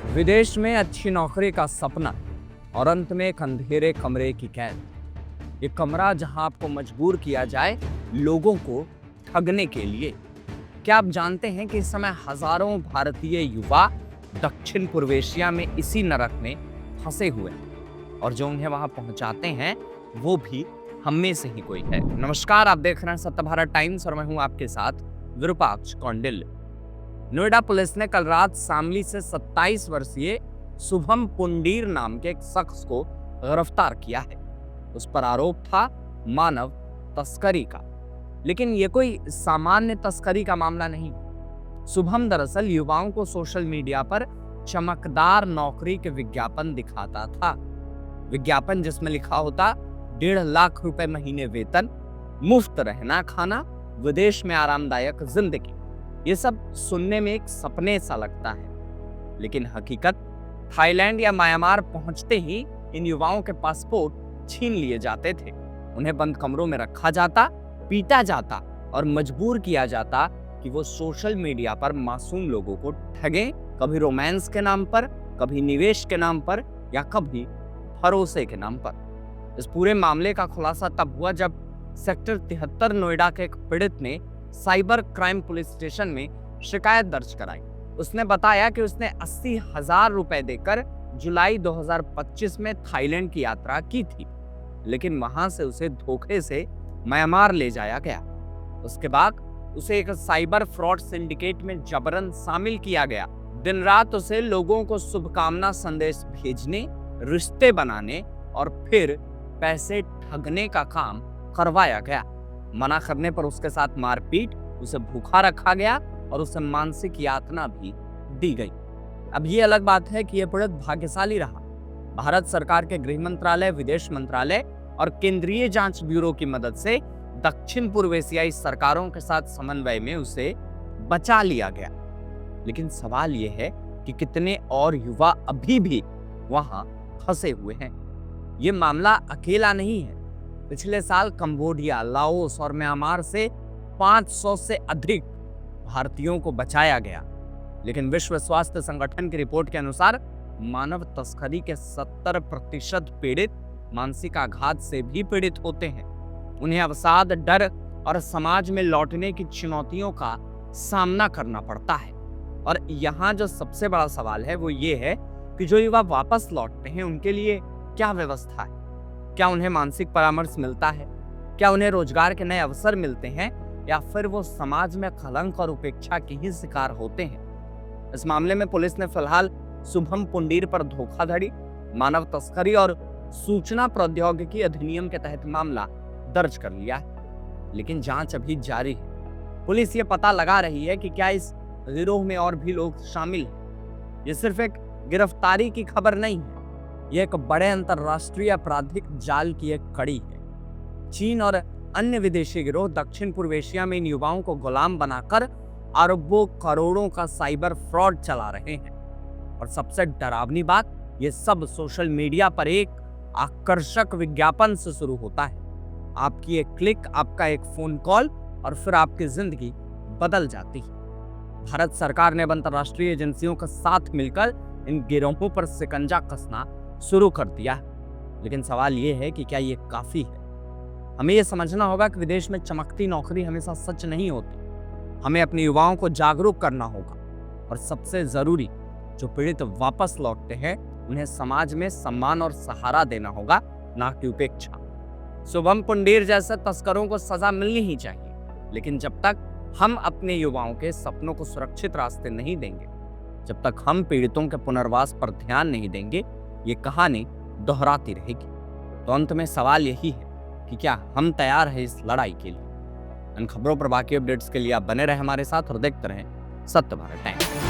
विदेश में अच्छी नौकरी का सपना और अंत में एक अंधेरे कमरे की कैद। ये कमरा जहां आपको मजबूर किया जाए लोगों को ठगने के लिए। क्या आप जानते हैं कि इस समय हजारों भारतीय युवा दक्षिण पूर्व एशिया में इसी नरक में फंसे हुए हैं और जो उन्हें वहां पहुंचाते हैं वो भी हम में से ही कोई है। नमस्कार, आप देख रहे हैं सत्य भारत टाइम्स और मैं हूं आपके साथ विरूपाक्ष कौंडिल्य। नोएडा पुलिस ने कल रात शामली से 27 वर्षीय शुभम पुंडीर नाम के एक शख्स को गिरफ्तार किया है। उस पर आरोप था मानव तस्करी का, लेकिन यह कोई सामान्य तस्करी का मामला नहीं। शुभम दरअसल युवाओं को सोशल मीडिया पर चमकदार नौकरी के विज्ञापन दिखाता था। विज्ञापन जिसमें लिखा होता 1.5 लाख रुपए महीने वेतन, मुफ्त रहना खाना, विदेश में आरामदायक जिंदगी। ये सब सुनने में एक सपने सा लगता है, लेकिन हकीकत थाईलैंड या म्यांमार पहुंचते ही इन युवाओं के पासपोर्ट छीन लिए जाते थे। उन्हें बंद कमरों में रखा जाता, पीटा जाता और मजबूर किया जाता कि वो सोशल मीडिया पर मासूम लोगों को ठगें, कभी रोमांस के नाम पर, कभी निवेश के नाम पर या कभी भरोसे के नाम पर। इस पूरे मामले का खुलासा तब हुआ जब सेक्टर 73 नोएडा के एक पीड़ित ने साइबर क्राइम पुलिस स्टेशन में शिकायत दर्ज कराई। उसने बताया कि उसने 80,000 रुपए देकर जुलाई 2025 में थाईलैंड की यात्रा की थी, लेकिन वहां से उसे धोखे से म्यांमार ले जाया गया। उसके बाद उसे एक साइबर फ्रॉड सिंडिकेट में जबरन शामिल किया गया। दिन रात उसे लोगों को शुभकामना संदेश भेजने, रिश्ते बनाने और फिर पैसे ठगने का काम करवाया गया। मना करने पर उसके साथ मारपीट, उसे भूखा रखा गया और उसे मानसिक यातना भी दी गई। अब ये अलग बात है कि यह पीड़ित भाग्यशाली रहा। भारत सरकार के गृह मंत्रालय, विदेश मंत्रालय और केंद्रीय जांच ब्यूरो की मदद से दक्षिण पूर्व एशियाई सरकारों के साथ समन्वय में उसे बचा लिया गया। लेकिन सवाल यह है कि कितने और युवा अभी भी वहां फंसे हुए हैं। ये मामला अकेला नहीं है। पिछले साल कंबोडिया, लाओस और म्यांमार से 500 से अधिक भारतीयों को बचाया गया, लेकिन विश्व स्वास्थ्य संगठन की रिपोर्ट के अनुसार मानव तस्करी के 70% पीड़ित मानसिक आघात से भी पीड़ित होते हैं। उन्हें अवसाद, डर और समाज में लौटने की चुनौतियों का सामना करना पड़ता है। और यहाँ जो सबसे बड़ा सवाल है वो ये है कि जो युवा वापस लौटते हैं उनके लिए क्या व्यवस्था है? क्या उन्हें मानसिक परामर्श मिलता है? क्या उन्हें रोजगार के नए अवसर मिलते हैं या फिर वो समाज में कलंक और उपेक्षा के ही शिकार होते हैं? इस मामले में पुलिस ने फिलहाल शुभम पुंडीर पर धोखाधड़ी, मानव तस्करी और सूचना प्रौद्योगिकी अधिनियम के तहत मामला दर्ज कर लिया है, लेकिन जांच अभी जारी है। पुलिस ये पता लगा रही है कि क्या इस गिरोह में और भी लोग शामिल हैं। ये सिर्फ एक गिरफ्तारी की खबर नहीं है, यह एक बड़े अंतरराष्ट्रीय आपराधिक जाल की एक कड़ी है। चीन और अन्य विदेशी गिरोह दक्षिण पूर्व एशिया में इन युवाओं को गुलाम बनाकर अरबों करोड़ों का साइबर फ्रॉड चला रहे हैं। और सबसे डरावनी बात, यह सब सोशल मीडिया पर एक आकर्षक विज्ञापन से शुरू होता है। आपकी एक क्लिक, आपका एक फोन कॉल और फिर आपकी जिंदगी बदल जाती है। भारत सरकार ने अंतरराष्ट्रीय एजेंसियों के साथ मिलकर इन गिरोहों पर शिकंजा कसना शुरू कर दिया है, लेकिन सवाल यह है कि क्या यह काफी है? हमें यह समझना होगा कि विदेश में चमकती नौकरी हमेशा सच नहीं होती। हमें अपने युवाओं को जागरूक करना होगा और सबसे जरूरी, जो पीड़ित वापस लौटते हैं उन्हें समाज में सम्मान और सहारा देना होगा, ना कि उपेक्षा। शुभम पुंडीर जैसे तस्करों को सजा मिलनी ही चाहिए, लेकिन जब तक हम अपने युवाओं के सपनों को सुरक्षित रास्ते नहीं देंगे, जब तक हम पीड़ितों के पुनर्वास पर ध्यान नहीं देंगे, ये कहानी दोहराती रहेगी। तो अंत में सवाल यही है कि क्या हम तैयार हैं इस लड़ाई के लिए? इन खबरों पर बाकी अपडेट्स के लिए आप बने रहे हमारे साथ और देखते रहें सत्य भारत टाइम्स।